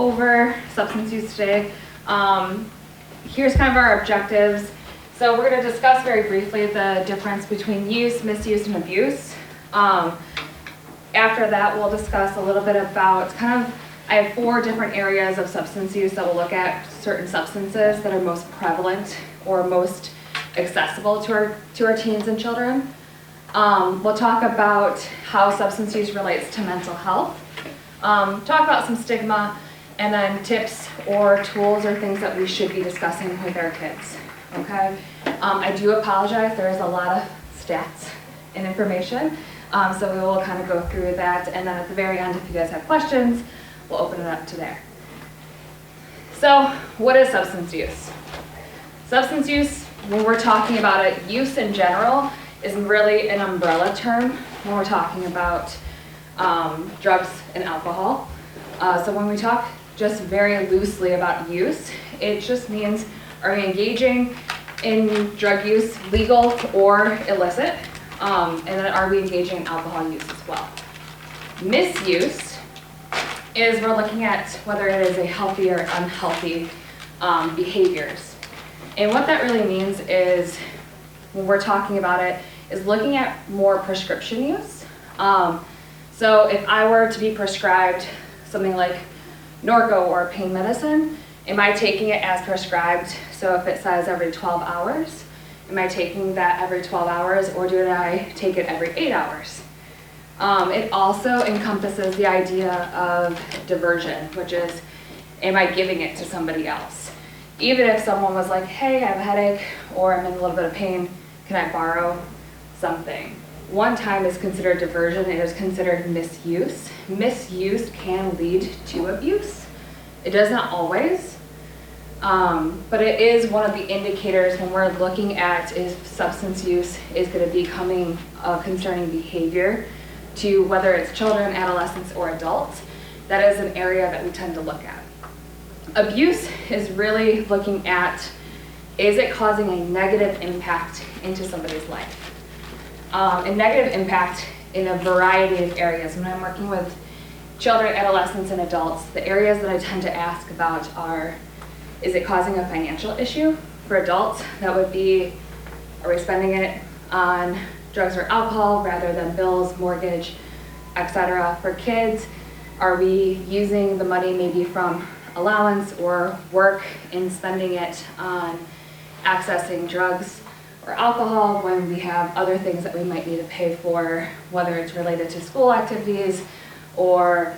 over substance use today. Here's kind of our objectives. So we're going to discuss very briefly the difference between use, misuse, and abuse. After that, we'll discuss a little bit about I have 4 different areas of substance use that we'll look at certain substances that are most prevalent or most accessible to our teens and children. We'll talk about how substance use relates to mental health, talk about some stigma, and then tips or tools or things that we should be discussing with our kids, okay? I do apologize, there is a lot of stats and information, so we will kind of go through that, and then at the very end, if you guys have questions, we'll open it up to there. So, what is substance use? Substance use, when we're talking about it, use in general is really an umbrella term when we're talking about drugs and alcohol. So when we talk just very loosely about use, it just means, are we engaging in drug use, legal or illicit? And then are we engaging in alcohol use as well? Misuse is we're looking at whether it is a healthy or unhealthy behaviors. And what that really means is, when we're talking about it, is looking at more prescription use. So if I were to be prescribed something like Norco or pain medicine, am I taking it as prescribed? So if it says every 12 hours, am I taking that every 12 hours or do I take it every 8 hours? It also encompasses the idea of diversion, which is, am I giving it to somebody else? Even if someone was like, hey, I have a headache or I'm in a little bit of pain, can I borrow something? One time is considered diversion, it is considered misuse. Misuse can lead to abuse. It does not always, but it is one of the indicators when we're looking at if substance use is going to be becoming a concerning behavior to whether it's children, adolescents, or adults. That is an area that we tend to look at. Abuse is really looking at, is it causing a negative impact into somebody's life? A negative impact in a variety of areas. When I'm working with children, adolescents, and adults, the areas that I tend to ask about are, is it causing a financial issue? For adults, that would be, are we spending it on drugs or alcohol rather than bills, mortgage, etc.? For kids, are we using the money maybe from allowance or work and spending it on accessing drugs or alcohol when we have other things that we might need to pay for, whether it's related to school activities or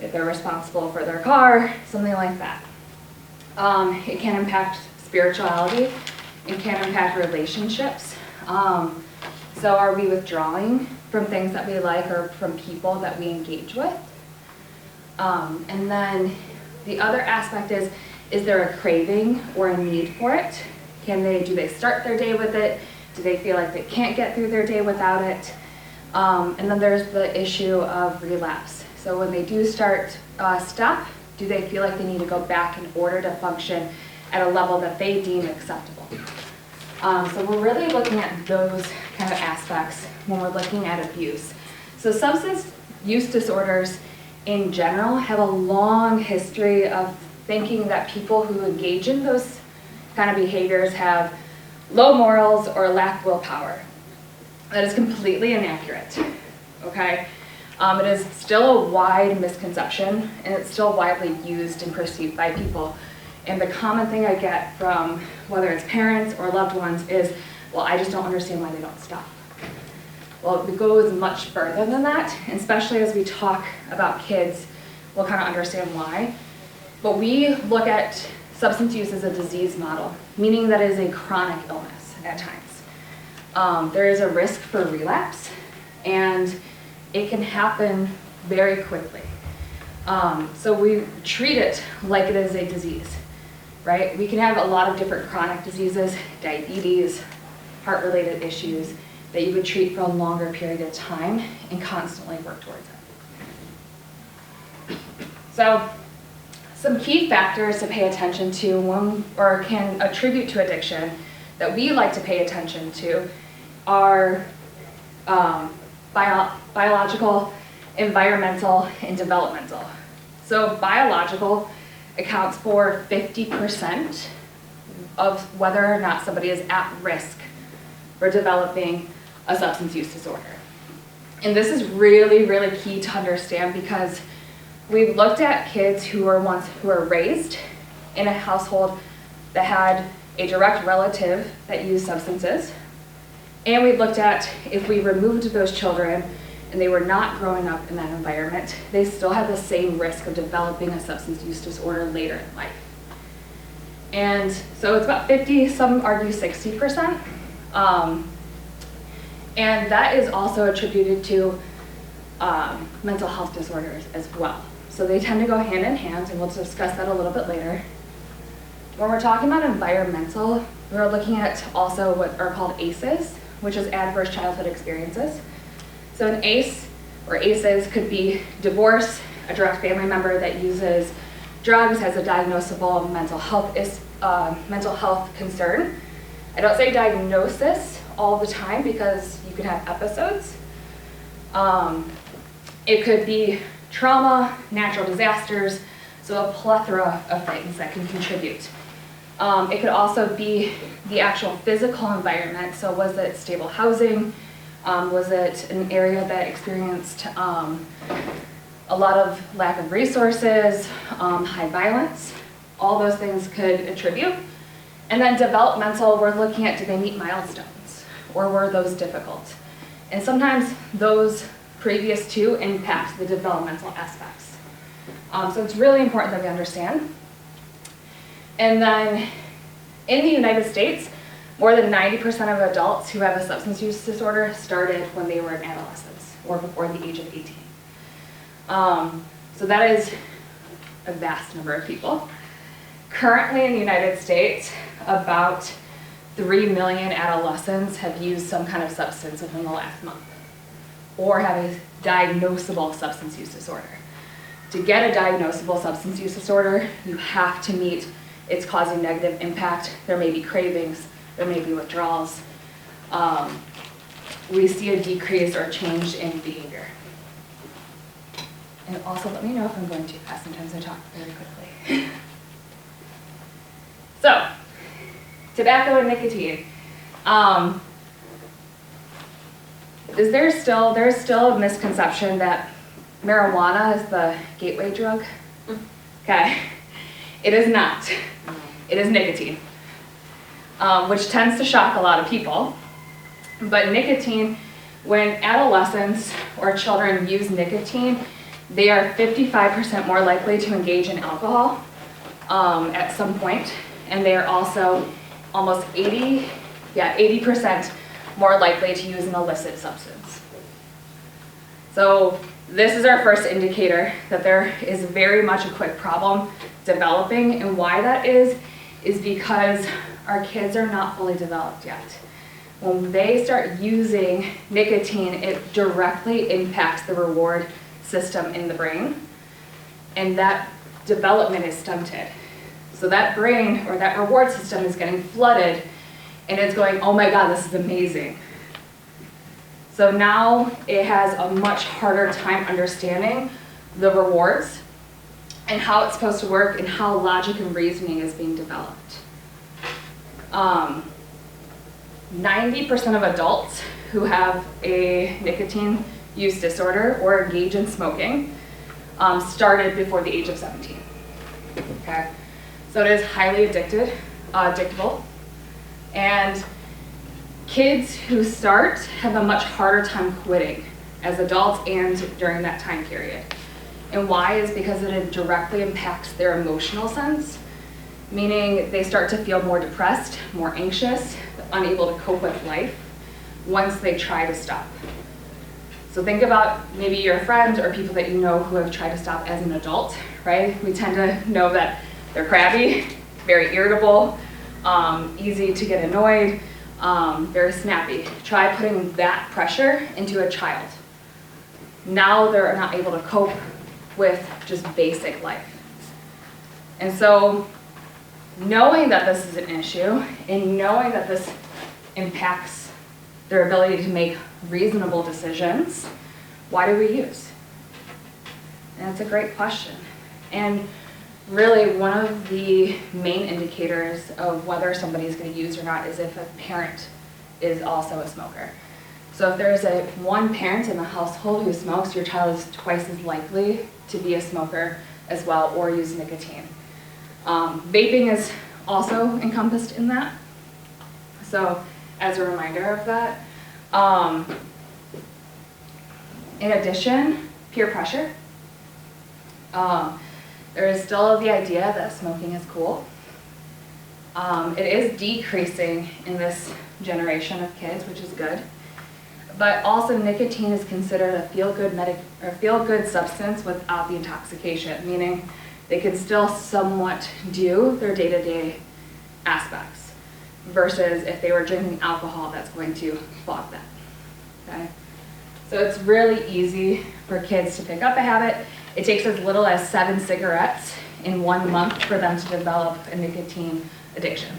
if they're responsible for their car, something like that. It can impact spirituality, it can impact relationships. So are we withdrawing from things that we like or from people that we engage with? And then the other aspect is there a craving or a need for it? Do they start their day with it? Do they feel like they can't get through their day without it? And then there's the issue of relapse. So when they do stop, do they feel like they need to go back in order to function at a level that they deem acceptable? So we're really looking at those kind of aspects when we're looking at abuse. So substance use disorders in general have a long history of thinking that people who engage in those kind of behaviors have low morals or lack willpower. That is completely inaccurate, okay? It is still a wide misconception, and it's still widely used and perceived by people. And the common thing I get from whether it's parents or loved ones is, well, I just don't understand why they don't stop. Well, it goes much further than that, and especially as we talk about kids, we'll kind of understand why. But we look at substance use as a disease model, meaning that it is a chronic illness at times. There is a risk for relapse, and it can happen very quickly. So we treat it like it is a disease, right? We can have a lot of different chronic diseases, diabetes, heart-related issues, that you would treat for a longer period of time and constantly work towards it. So, some key factors to pay attention to when, or can attribute to addiction that we like to pay attention to are biological, environmental, and developmental. So biological, accounts for 50% of whether or not somebody is at risk for developing a substance use disorder. And this is really, really key to understand because we've looked at kids who were raised in a household that had a direct relative that used substances. And we've looked at if we removed those children and they were not growing up in that environment, they still have the same risk of developing a substance use disorder later in life. And so it's about 50, some argue 60%. And that is also attributed to mental health disorders as well. So they tend to go hand in hand, and we'll discuss that a little bit later. When we're talking about environmental, we're looking at also what are called ACEs, which is adverse childhood experiences. So an ACE or ACEs could be divorce, a direct family member that uses drugs, has a diagnosable mental health concern. I don't say diagnosis all the time because you can have episodes. It could be trauma, natural disasters, so a plethora of things that can contribute. It could also be the actual physical environment. So was it stable housing? Was it an area that experienced a lot of lack of resources, high violence? All those things could attribute. And then developmental, we're looking at, did they meet milestones? Or were those difficult? And sometimes those previous two impact the developmental aspects. So it's really important that we understand. And then in the United States, more than 90% of adults who have a substance use disorder started when they were in adolescence or before the age of 18. So that is a vast number of people. Currently in the United States, about 3 million adolescents have used some kind of substance within the last month or have a diagnosable substance use disorder. To get a diagnosable substance use disorder, you have to meet it's causing negative impact. There may be cravings, there may be withdrawals. We see a decrease or change in behavior. And also let me know if I'm going too fast. Sometimes I talk very quickly. So, tobacco and nicotine. There's still a misconception that marijuana is the gateway drug? Okay, it is not. It is nicotine, which tends to shock a lot of people. But nicotine, when adolescents or children use nicotine, they are 55% more likely to engage in alcohol at some point, and they are also almost 80% more likely to use an illicit substance. So this is our first indicator that there is very much a quick problem developing, and why that is because our kids are not fully developed yet. When they start using nicotine, it directly impacts the reward system in the brain, and that development is stunted. So that brain or that reward system is getting flooded, and it's going, oh my God, this is amazing. So now it has a much harder time understanding the rewards and how it's supposed to work and how logic and reasoning is being developed. 90% of adults who have a nicotine use disorder or engage in smoking started before the age of 17. Okay, so it is highly addictable, and kids who start have a much harder time quitting as adults and during that time period. And why is because it directly impacts their emotional sense, meaning they start to feel more depressed, more anxious, unable to cope with life once they try to stop. So think about maybe your friends or people that you know who have tried to stop as an adult, right? We tend to know that they're crabby, very irritable, easy to get annoyed, very snappy. Try putting that pressure into a child. Now they're not able to cope with just basic life. And so knowing that this is an issue and knowing that this impacts their ability to make reasonable decisions, why do we use? And that's a great question. And really one of the main indicators of whether somebody is going to use or not is if a parent is also a smoker. So if there's one parent in the household who smokes, your child is twice as likely to be a smoker as well or use nicotine. Vaping is also encompassed in that. So as a reminder of that. In addition, peer pressure. There is still the idea that smoking is cool. It is decreasing in this generation of kids, which is good. But also nicotine is considered a feel-good substance without the intoxication, meaning they can still somewhat do their day-to-day aspects, versus if they were drinking alcohol, that's going to fog them. Okay? So it's really easy for kids to pick up a habit. It takes as little as 7 cigarettes in 1 month for them to develop a nicotine addiction.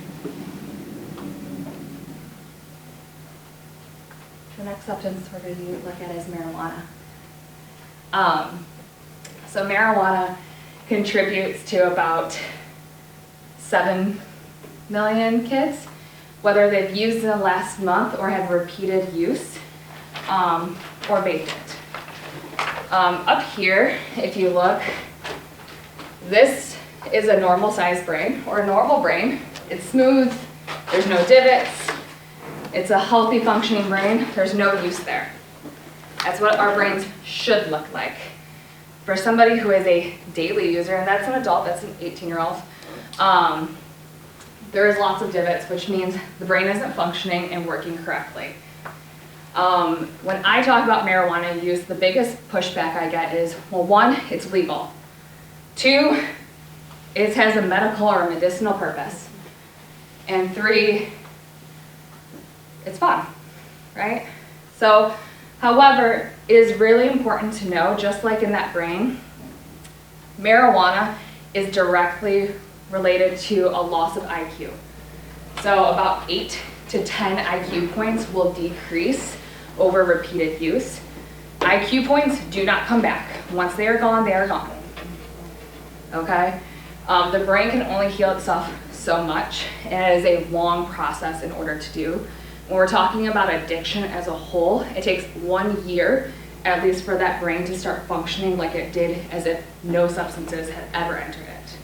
The next substance we're going to look at is marijuana. So marijuana contributes to about 7 million kids, whether they've used in the last month or have repeated use, or vaped it. Up here, if you look, this is a normal sized brain, or a normal brain. It's smooth, there's no divots, it's a healthy functioning brain, there's no use there. That's what our brains should look like. For somebody who is a daily user, and that's an adult, that's an 18-year-old, there is lots of divots, which means the brain isn't functioning and working correctly. When I talk about marijuana use, the biggest pushback I get is, well, 1, it's legal. 2, it has a medical or medicinal purpose. And 3, it's fun, right? So, however, it is really important to know, just like in that brain, marijuana is directly related to a loss of IQ. So about 8 to 10 IQ points will decrease over repeated use. IQ points do not come back. Once they are gone, they are gone. Okay? The brain can only heal itself so much, and it is a long process in order to do. When we're talking about addiction as a whole, it takes 1 year, at least, for that brain to start functioning like it did as if no substances had ever entered it.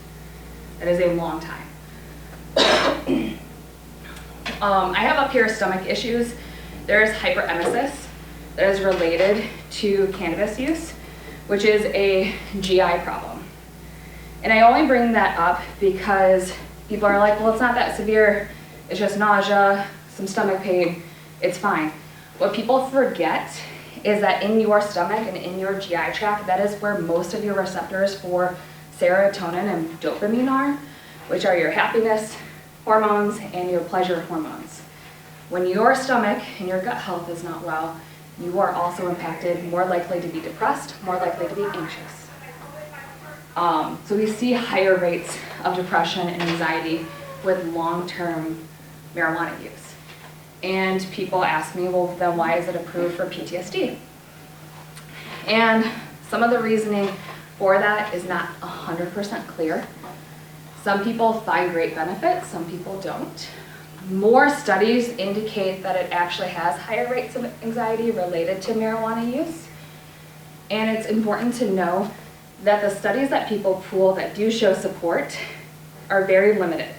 That is a long time. I have up here stomach issues. There's hyperemesis that is related to cannabis use, which is a GI problem. And I only bring that up because people are like, well, it's not that severe. It's just nausea, some stomach pain, it's fine. What people forget is that in your stomach and in your GI tract, that is where most of your receptors for serotonin and dopamine are, which are your happiness hormones and your pleasure hormones. When your stomach and your gut health is not well, you are also impacted, more likely to be depressed, more likely to be anxious. So we see higher rates of depression and anxiety with long-term marijuana use. And people ask me, well, then why is it approved for PTSD? And some of the reasoning for that is not 100% clear. Some people find great benefits, some people don't. More studies indicate that it actually has higher rates of anxiety related to marijuana use. And it's important to know that the studies that people pool that do show support are very limited.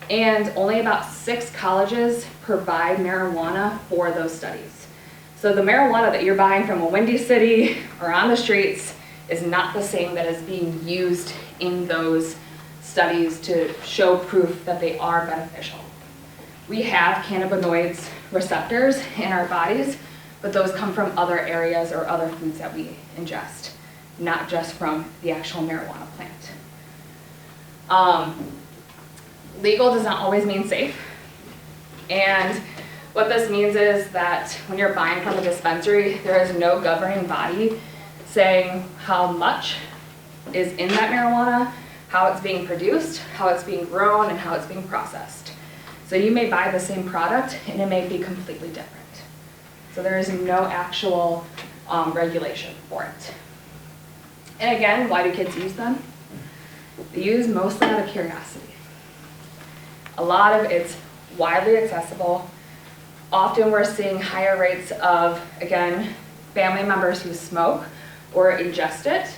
And only about 6 colleges provide marijuana for those studies. So the marijuana that you're buying from a Windy City or on the streets is not the same that is being used in those studies to show proof that they are beneficial. We have cannabinoids receptors in our bodies, but those come from other areas or other foods that we ingest, not just from the actual marijuana plant. Legal does not always mean safe. And what this means is that when you're buying from a dispensary, there is no governing body saying how much is in that marijuana, how it's being produced, how it's being grown, and how it's being processed. So you may buy the same product and it may be completely different. So there is no actual regulation for it. And again, why do kids use them? They use mostly out of curiosity. A lot of it's widely accessible. Often we're seeing higher rates of, again, family members who smoke or ingest it,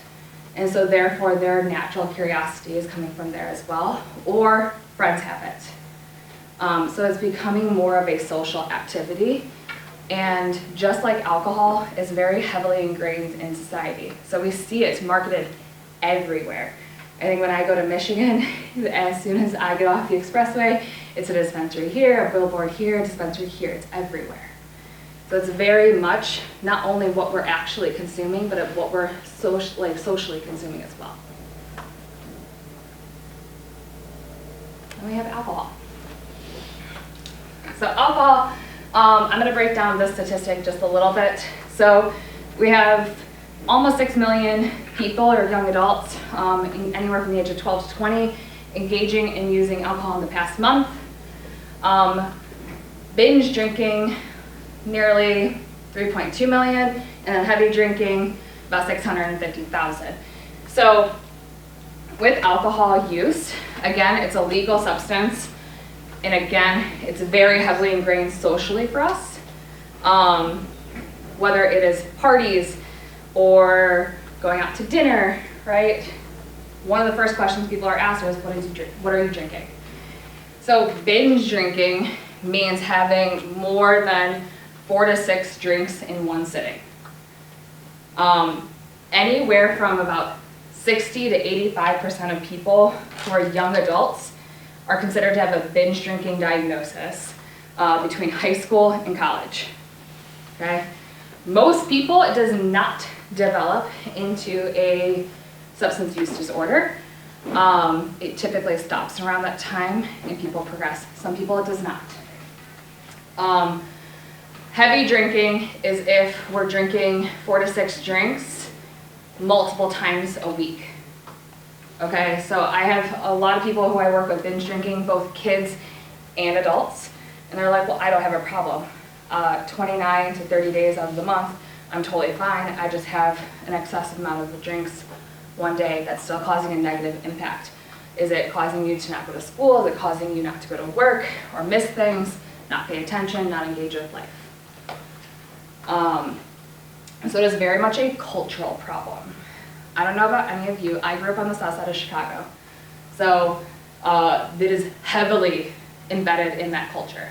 and so therefore their natural curiosity is coming from there as well, or friends have it. So it's becoming more of a social activity, and just like alcohol, it's very heavily ingrained in society. So we see it marketed everywhere. I think when I go to Michigan, as soon as I get off the expressway, it's a dispensary here, a billboard here, a dispensary here, it's everywhere. So it's very much not only what we're actually consuming, but what we're socially consuming as well. And we have alcohol. So alcohol, I'm going to break down this statistic just a little bit. So we have almost 6 million people or young adults, anywhere from the age of 12 to 20, engaging in using alcohol in the past month. Binge drinking, nearly 3.2 million, and then heavy drinking, about 650,000. So with alcohol use, again, it's a legal substance, and again, it's very heavily ingrained socially for us. Whether it is parties or going out to dinner, right? One of the first questions people are asked is, what are you drinking? So binge drinking means having more than 4 to 6 drinks in one sitting. Anywhere from about 60 to 85% of people who are young adults are considered to have a binge drinking diagnosis between high school and college. Okay? Most people, it does not develop into a substance use disorder. It typically stops around that time and people progress. Some people it does not. Heavy drinking is if we're drinking 4 to 6 drinks multiple times a week. Okay, so I have a lot of people who I work with binge drinking, both kids and adults, and they're like, well, I don't have a problem. 29 to 30 days out of the month, I'm totally fine. I just have an excessive amount of the drinks one day that's still causing a negative impact. Is it causing you to not go to school? Is it causing you not to go to work or miss things, not pay attention, not engage with life? So it is very much a cultural problem. I don't know about any of you. I grew up on the south side of Chicago. So it is heavily embedded in that culture.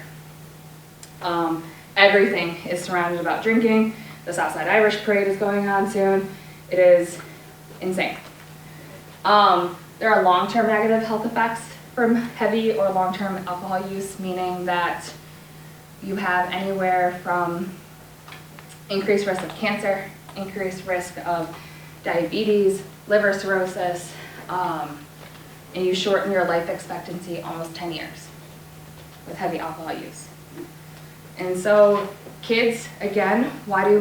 Everything is surrounded about drinking. The Southside Irish Parade is going on soon. It is insane. There are long-term negative health effects from heavy or long-term alcohol use, meaning that you have anywhere from increased risk of cancer, increased risk of diabetes, liver cirrhosis, and you shorten your life expectancy almost 10 years with heavy alcohol use. And so kids, again, why do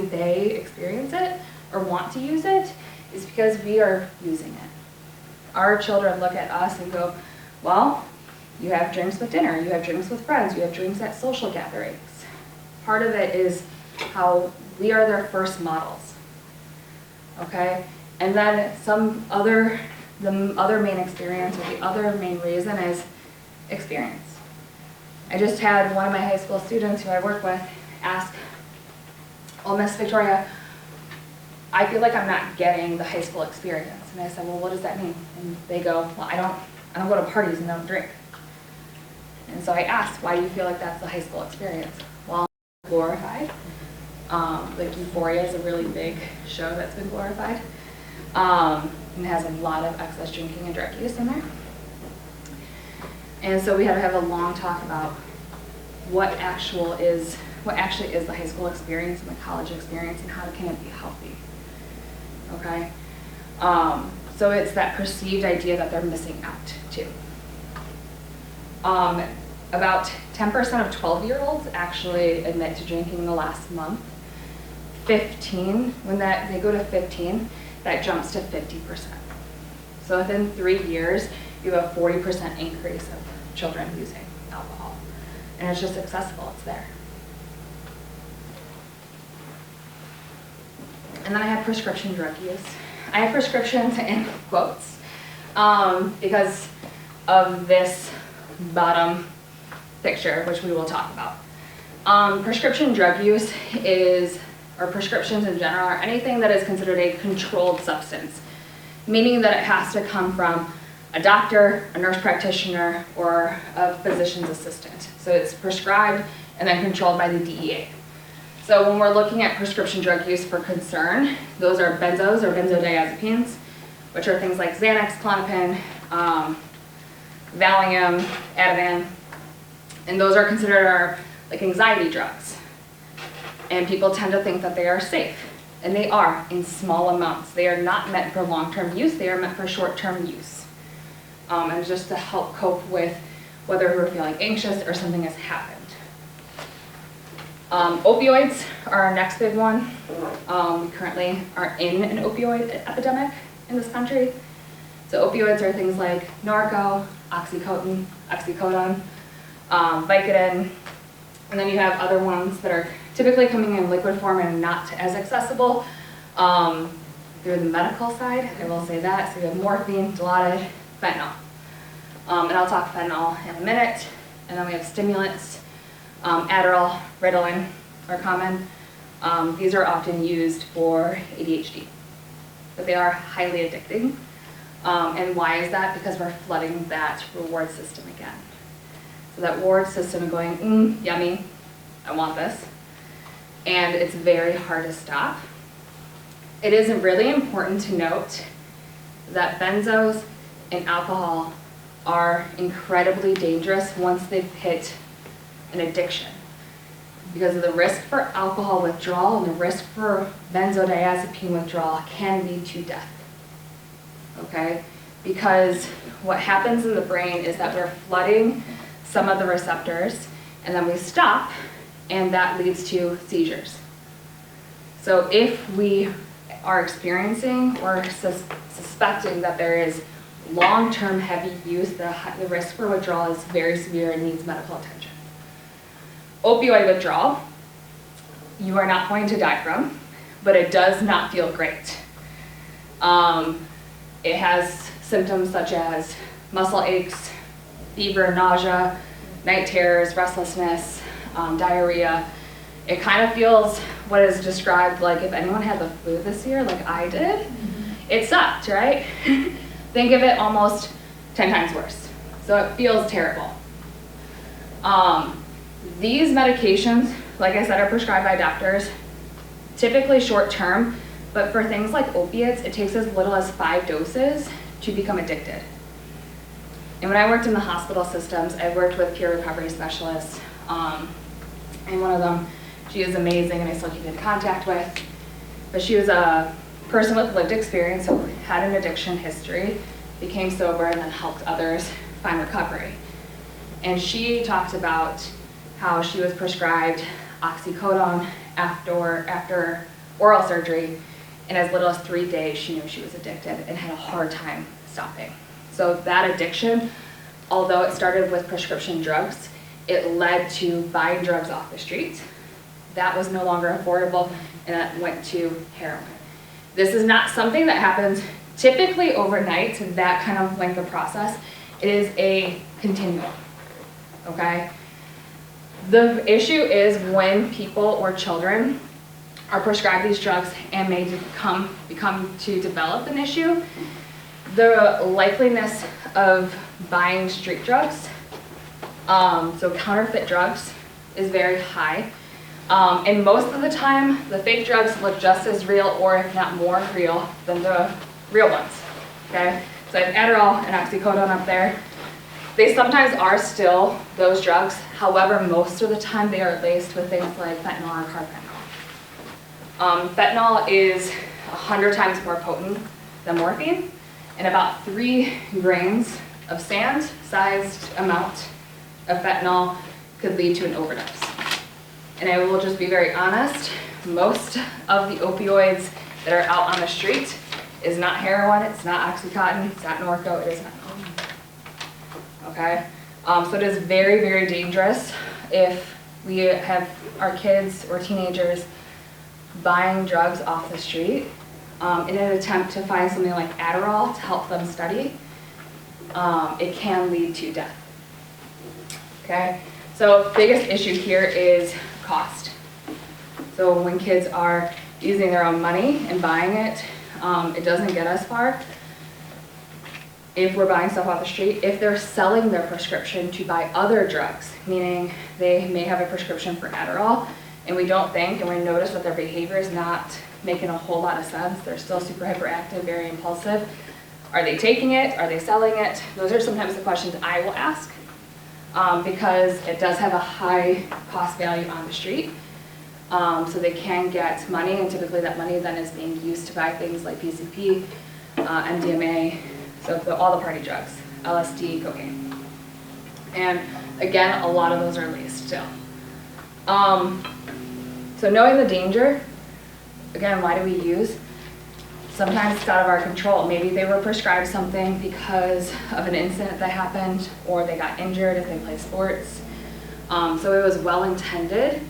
they experience it or want to use it? Is because we are using it. Our children look at us and go, well, you have drinks with dinner, you have drinks with friends, you have drinks at social gatherings. Part of it is how we are their first models, okay? And then the other main experience, or the other main reason is experience. I just had one of my high school students who I work with ask, well, Miss Victoria, I feel like I'm not getting the high school experience. And I said, well, what does that mean? And they go, well, I don't go to parties and don't drink. And so I asked, why do you feel like that's the high school experience? Well, glorified. Like Euphoria is a really big show that's been glorified. And has a lot of excess drinking and drug use in there. And so we had to have a long talk about what actually is the high school experience and the college experience and how can it be healthy, okay? So it's that perceived idea that they're missing out too. About 10% of 12-year-olds actually admit to drinking in the last month. 15, when they go to 15, that jumps to 50%. So within 3 years, you have a 40% increase of children using alcohol. And it's just accessible, it's there. And then I have prescription drug use. I have prescriptions in quotes because of this bottom picture, which we will talk about. Prescription drug use is, or prescriptions in general, are anything that is considered a controlled substance, meaning that it has to come from a doctor, a nurse practitioner, or a physician's assistant. So it's prescribed and then controlled by the DEA. So when we're looking at prescription drug use for concern, those are benzos or benzodiazepines, which are things like Xanax, Klonopin, Valium, Ativan, and those are considered our like anxiety drugs. And people tend to think that they are safe, and they are in small amounts. They are not meant for long-term use, they are meant for short-term use. And just to help cope with whether we're feeling anxious or something has happened. Opioids are our next big one. We currently are in an opioid epidemic in this country. So opioids are things like Norco, oxycodone, Vicodin, and then you have other ones that are typically coming in liquid form and not as accessible through the medical side, I will say that. So you have morphine, Dilaudid, fentanyl. And I'll talk fentanyl in a minute. And then we have stimulants, Adderall, Ritalin are common. These are often used for ADHD, but they are highly addicting. And why is that? Because we're flooding that reward system again. So that reward system going, yummy, I want this. And it's very hard to stop. It is really important to note that benzos and alcohol are incredibly dangerous once they've hit an addiction, because of the risk for alcohol withdrawal and the risk for benzodiazepine withdrawal can lead to death. Okay? Because what happens in the brain is that we're flooding some of the receptors and then we stop, and that leads to seizures. So if we are experiencing or suspecting that there is long-term heavy use, the risk for withdrawal is very severe and needs medical attention. Opioid withdrawal, you are not going to die from, but it does not feel great. It has symptoms such as muscle aches, fever, nausea, night terrors, restlessness, diarrhea. It kind of feels what is described like if anyone had the flu this year, like I did. It sucked, right? Think of it almost 10 times worse. So it feels terrible. These medications, like I said, are prescribed by doctors, typically short term, but for things like opiates, it takes as little as 5 doses to become addicted. And when I worked in the hospital systems, I worked with peer recovery specialists, and one of them, she is amazing and I still keep in contact with, but she was a person with lived experience who had an addiction history, became sober, and then helped others find recovery. And she talked about how she was prescribed oxycodone after oral surgery, and as little as 3 days she knew she was addicted and had a hard time stopping. So that addiction, although it started with prescription drugs, it led to buying drugs off the street. That was no longer affordable, and that went to heroin. This is not something that happens typically overnight, that kind of length of process. It is a continuum, okay? The issue is when people or children are prescribed these drugs and may become to develop an issue, the likeliness of buying street drugs, so counterfeit drugs, is very high. And most of the time, the fake drugs look just as real, or if not more real, than the real ones, okay? So I have Adderall and oxycodone up there. They sometimes are still those drugs. However, most of the time they are laced with things like fentanyl or carfentanil. Fentanyl is 100 times more potent than morphine, and about 3 grains of sand-sized amount of fentanyl could lead to an overdose. And I will just be very honest, most of the opioids that are out on the street is not heroin, it's not Oxycontin, it's not Norco, it is fentanyl. Okay? So it is very, very dangerous if we have our kids or teenagers buying drugs off the street. in an attempt to find something like Adderall to help them study, it can lead to death. Okay, so biggest issue here is cost. So when kids are using their own money and buying it, it doesn't get us far. If we're buying stuff off the street, if they're selling their prescription to buy other drugs, meaning they may have a prescription for Adderall, and we don't think, and we notice that their behavior is not making a whole lot of sense, they're still super hyperactive, very impulsive. Are they taking it? Are they selling it? Those are sometimes the questions I will ask, because it does have a high cost value on the street. So they can get money, and typically that money then is being used to buy things like PCP, MDMA, so all the party drugs, LSD, cocaine. And again, a lot of those are laced still. So knowing the danger, again, why do we use? Sometimes it's out of our control. Maybe they were prescribed something because of an incident that happened, or they got injured if they play sports. So it was well intended,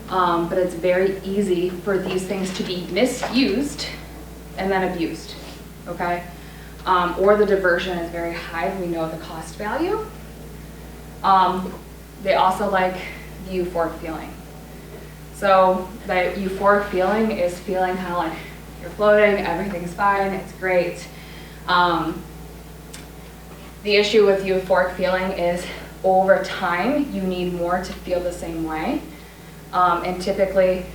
but it's very easy for these things to be misused and then abused, okay? Or the diversion is very high, we know the cost value. They also like the euphoric feeling. So the euphoric feeling is feeling kind of like you're floating, everything's fine, it's great. The issue with euphoric feeling is over time, you need more to feel the same way. And typically,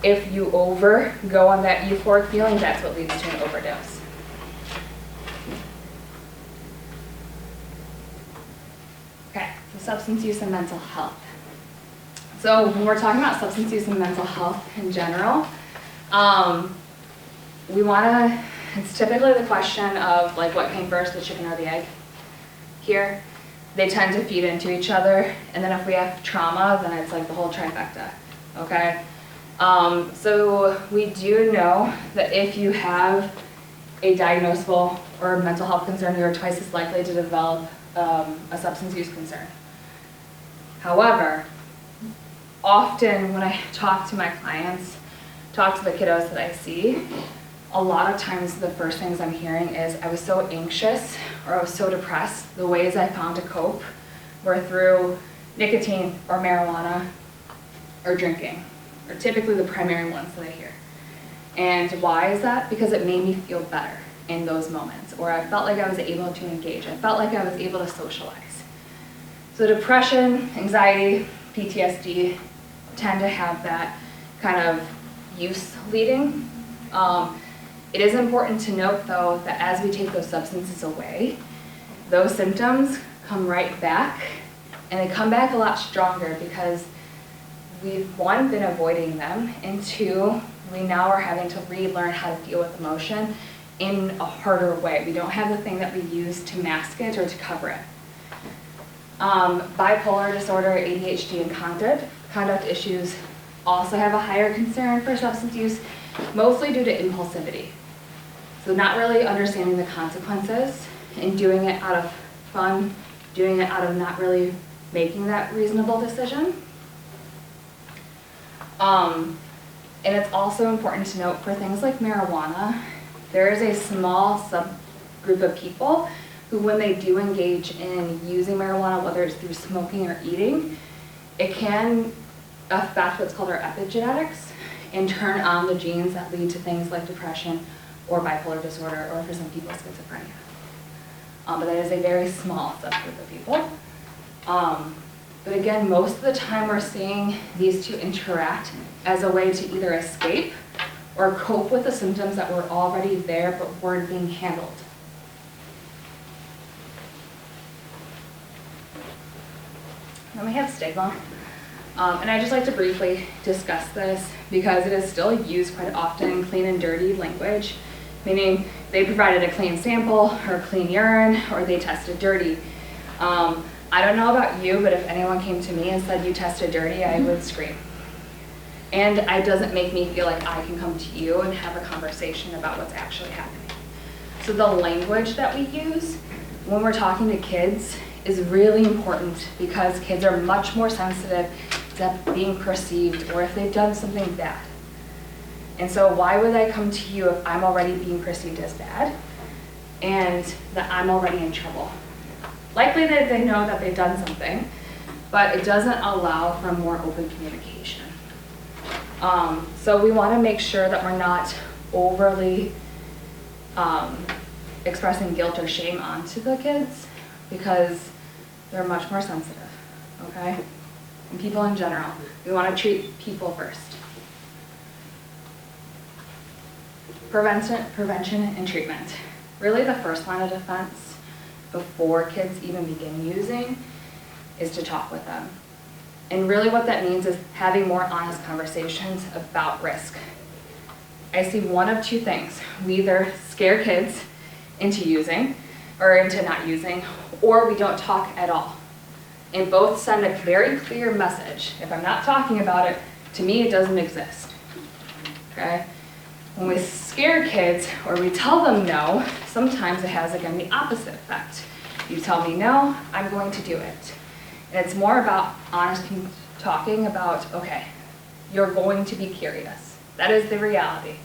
if you go on that euphoric feeling, that's what leads to an overdose. Okay, so substance use and mental health. So when we're talking about substance use and mental health in general, it's typically the question of like what came first, the chicken or the egg here. They tend to feed into each other, and then if we have trauma, then it's like the whole trifecta, okay? So we do know that if you have a diagnosable or mental health concern, you're twice as likely to develop a substance use concern. However, often when I talk to my clients, talk to the kiddos that I see, a lot of times the first things I'm hearing is I was so anxious or I was so depressed. The ways I found to cope were through nicotine or marijuana or drinking, are typically the primary ones that I hear. And why is that? Because it made me feel better in those moments, or I felt like I was able to engage. I felt like I was able to socialize. So depression, anxiety, PTSD tend to have that kind of use leading. It is important to note, though, that as we take those substances away, those symptoms come right back, and they come back a lot stronger because we've, one, been avoiding them, and two, we now are having to relearn how to deal with emotion in a harder way. We don't have the thing that we use to mask it or to cover it. Bipolar disorder, ADHD, and conduct issues also have a higher concern for substance use, mostly due to impulsivity. So not really understanding the consequences and doing it out of fun, doing it out of not really making that reasonable decision. And it's also important to note for things like marijuana, there is a small subgroup of people who, when they do engage in using marijuana, whether it's through smoking or eating, it can affect what's called our epigenetics and turn on the genes that lead to things like depression or bipolar disorder, or for some people, schizophrenia. But that is a very small subgroup of people. But again, most of the time we're seeing these two interact as a way to either escape or cope with the symptoms that were already there but weren't being handled. Then we have stigma. And I just like to briefly discuss this because it is still used quite often in clean and dirty language, meaning they provided a clean sample or clean urine or they tested dirty. I don't know about you, but if anyone came to me and said you tested dirty, I would scream. And it doesn't make me feel like I can come to you and have a conversation about what's actually happening. So the language that we use when we're talking to kids is really important because kids are much more sensitive to being perceived or if they've done something bad. And so why would I come to you if I'm already being perceived as bad and that I'm already in trouble? Likely that they know that they've done something, but it doesn't allow for more open communication. So we want to make sure that we're not overly expressing guilt or shame onto the kids, because they're much more sensitive, okay? And people in general, we want to treat people first. Prevention and treatment. Really the first line of defense before kids even begin using is to talk with them. And really what that means is having more honest conversations about risk. I see one of two things. We either scare kids into using or into not using, or we don't talk at all. And both send a very clear message. If I'm not talking about it, to me it doesn't exist, okay? When we scare kids or we tell them no, sometimes it has, again, the opposite effect. You tell me no, I'm going to do it. And it's more about honest talking about, okay, you're going to be curious. That is the reality.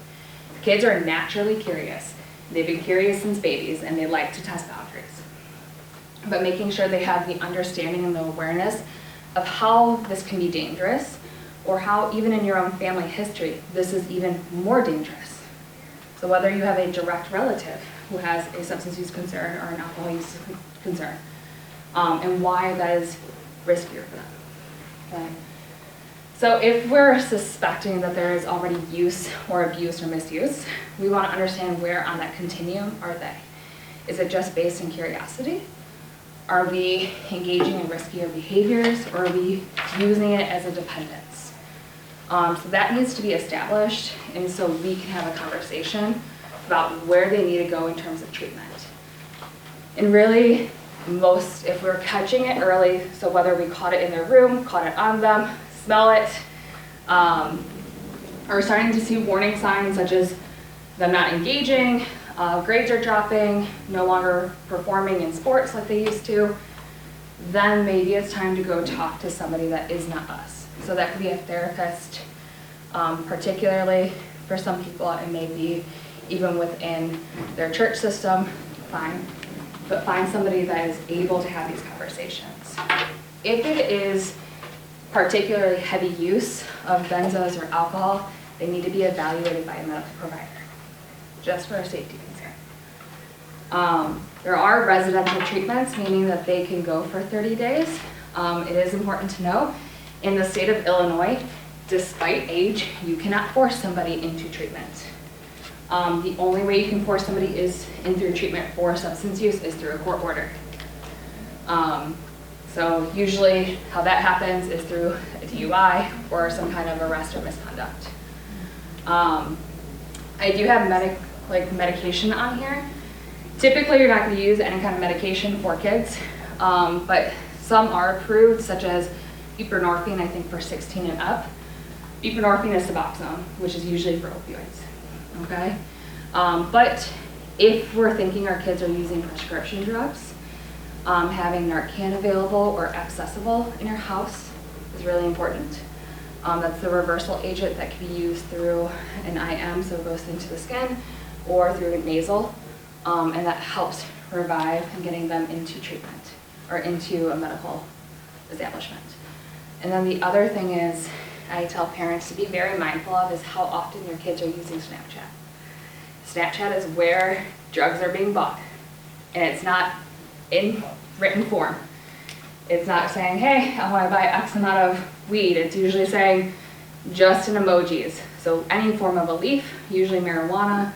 Kids are naturally curious. They've been curious since babies, and they like to test boundaries. But making sure they have the understanding and the awareness of how this can be dangerous, or how even in your own family history, this is even more dangerous. So whether you have a direct relative who has a substance use concern or an alcohol use concern, and why that is riskier for them, okay? So if we're suspecting that there is already use or abuse or misuse, we want to understand where on that continuum are they. Is it just based in curiosity? Are we engaging in riskier behaviors, or are we using it as a dependence? So that needs to be established, and so we can have a conversation about where they need to go in terms of treatment. And really, if we're catching it early, so whether we caught it in their room, caught it on them, smell it, or starting to see warning signs such as them not engaging, grades are dropping, no longer performing in sports like they used to, then maybe it's time to go talk to somebody that is not us. So that could be a therapist, particularly for some people it may be even within their church system, fine. But find somebody that is able to have these conversations. If it is particularly heavy use of benzos or alcohol, they need to be evaluated by a medical provider, just for a safety concern. There are residential treatments, meaning that they can go for 30 days. It is important to know, in the state of Illinois, despite age, you cannot force somebody into treatment. The only way you can force somebody is in through treatment for substance use is through a court order. So usually how that happens is through a DUI or some kind of arrest or misconduct. I do have medication on here. Typically you're not going to use any kind of medication for kids, but some are approved, such as buprenorphine, I think for 16 and up. Buprenorphine is Suboxone, which is usually for opioids. Okay, but if we're thinking our kids are using prescription drugs, having Narcan available or accessible in your house is really important. That's the reversal agent that can be used through an IM, so it goes into the skin, or through nasal, and that helps revive and getting them into treatment or into a medical establishment. And then the other thing is, I tell parents to be very mindful of is how often your kids are using Snapchat. Snapchat is where drugs are being bought, and it's not in written form. It's not saying, hey, I want to buy X amount of weed. It's usually saying just in emojis. So any form of a leaf, usually marijuana,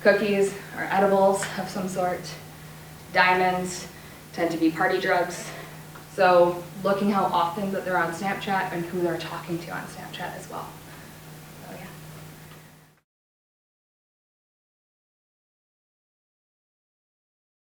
cookies, or edibles of some sort. Diamonds tend to be party drugs. So looking how often that they're on Snapchat and who they're talking to on Snapchat as well.